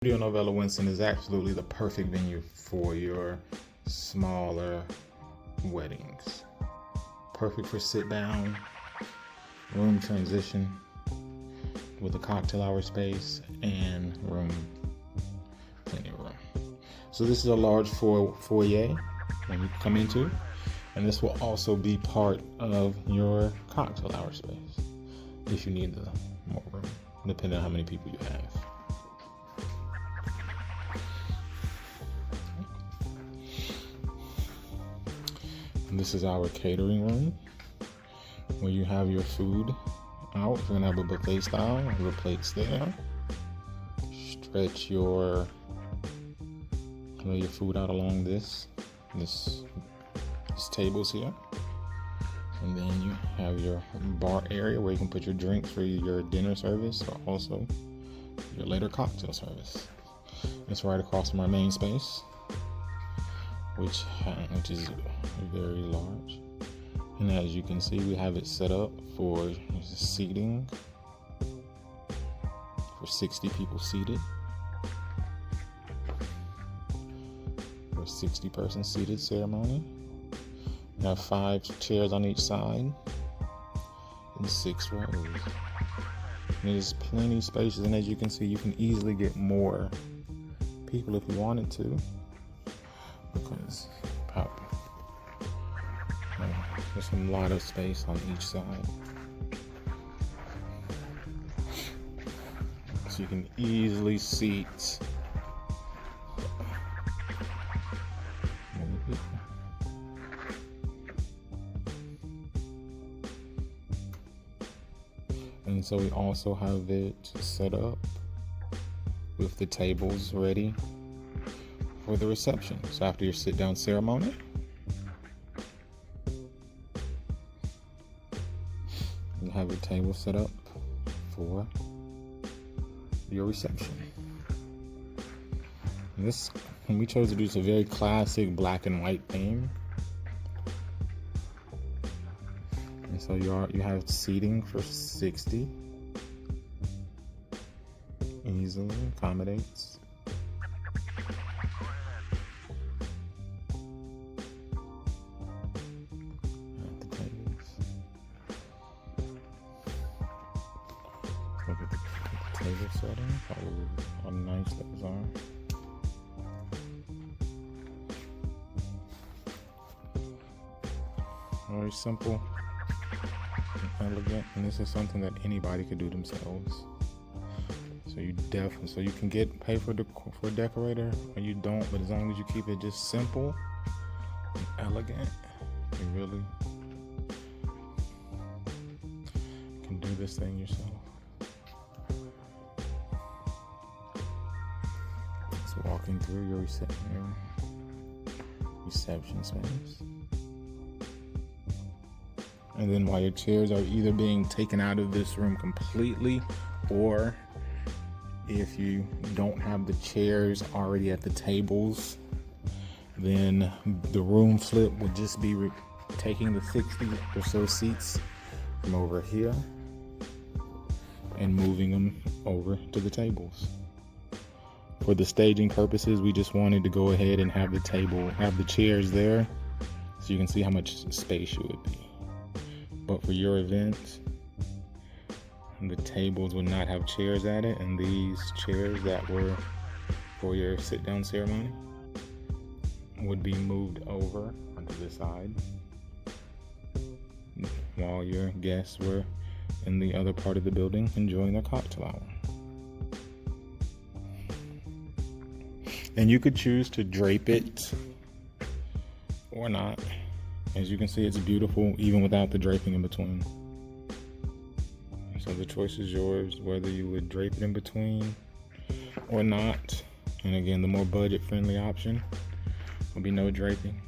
Studio Novella Winston is absolutely the perfect venue for your smaller weddings. Perfect for sit down, room transition with a cocktail hour space and plenty of room. So this is a large foyer that you come into, and this will also be part of your cocktail hour space if you need the more room, depending on how many people you have. And this is our catering room where you have your food out. You're gonna have a buffet style, your plates there. Stretch your food out along this tables here. And then you have your bar area where you can put your drinks for your dinner service or also your later cocktail service. It's right across from our main space, which is very large. And as you can see, we have it set up for seating for 60 people seated. For a 60-person seated ceremony. We have 5 chairs on each side and 6 rows. There's plenty spacious, and as you can see, you can easily get more people if you wanted to, because there's a lot of space on each side. So you can easily seat many people. And so we also have it set up with the tables ready for the reception. So after your sit down ceremony, you have your table set up for your reception. And we chose to do a very classic black and white theme. And so you have seating for 60. Easily accommodates. Look at the table setting, how nice those are. Very simple and elegant, and this is something that anybody could do themselves. So you can pay for a decorator, or you don't, but as long as you keep it just simple and elegant, you really can do this thing yourself. Just walking through your reception space. And then while your chairs are either being taken out of this room completely, or if you don't have the chairs already at the tables, then the room flip would just be taking the 60 or so seats from over here and moving them over to the tables. For the staging purposes, we just wanted to go ahead and have the chairs there so you can see how much space you would be. But for your event, the tables would not have chairs at it, and these chairs that were for your sit-down ceremony would be moved over onto the side while your guests were in the other part of the building enjoying their cocktail hour. And you could choose to drape it or not. As you can see, it's beautiful even without the draping in between. So the choice is yours, whether you would drape it in between or not. And again, the more budget-friendly option will be no draping.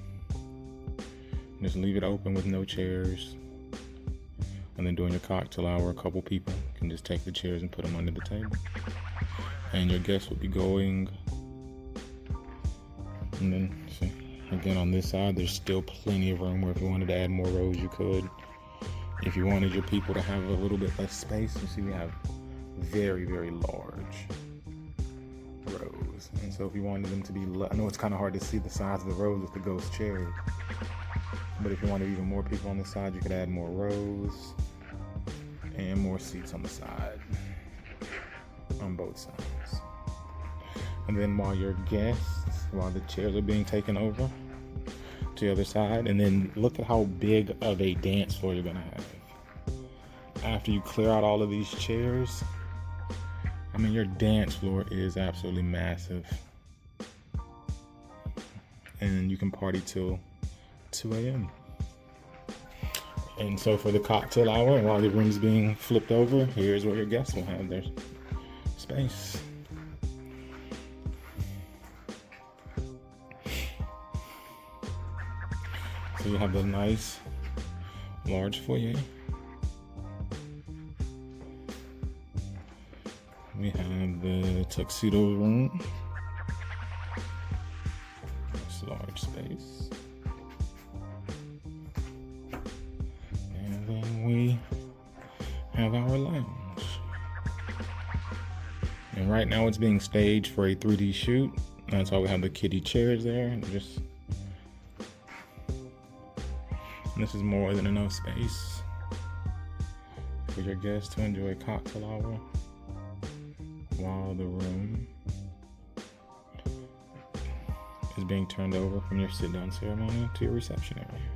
Just leave it open with no chairs. And then during your cocktail hour, a couple people can just take the chairs and put them under the table. And your guests will be going. And then, again, on this side, there's still plenty of room where if you wanted to add more rows, you could. If you wanted your people to have a little bit less space, you see we have very, very large rows. rows. And so if you wanted them to be, I know it's kind of hard to see the size of the rows with the Ghost Chiavari, but if you wanted even more people on the side, you could add more rows and more seats on the side, on both sides. And then while the chairs are being taken over to the other side, and then look at how big of a dance floor you're gonna have. After you clear out all of these chairs, I mean, your dance floor is absolutely massive. And you can party till 2 a.m. And so for the cocktail hour, while the room's being flipped over, here's where your guests will have their space. So you have the nice large foyer. We have the tuxedo room. This large space. And then we have our lounge. And right now it's being staged for a 3D shoot. That's why we have the kiddie chairs there. And this is more than enough space for your guests to enjoy a cocktail hour while the room is being turned over from your sit-down ceremony to your reception area.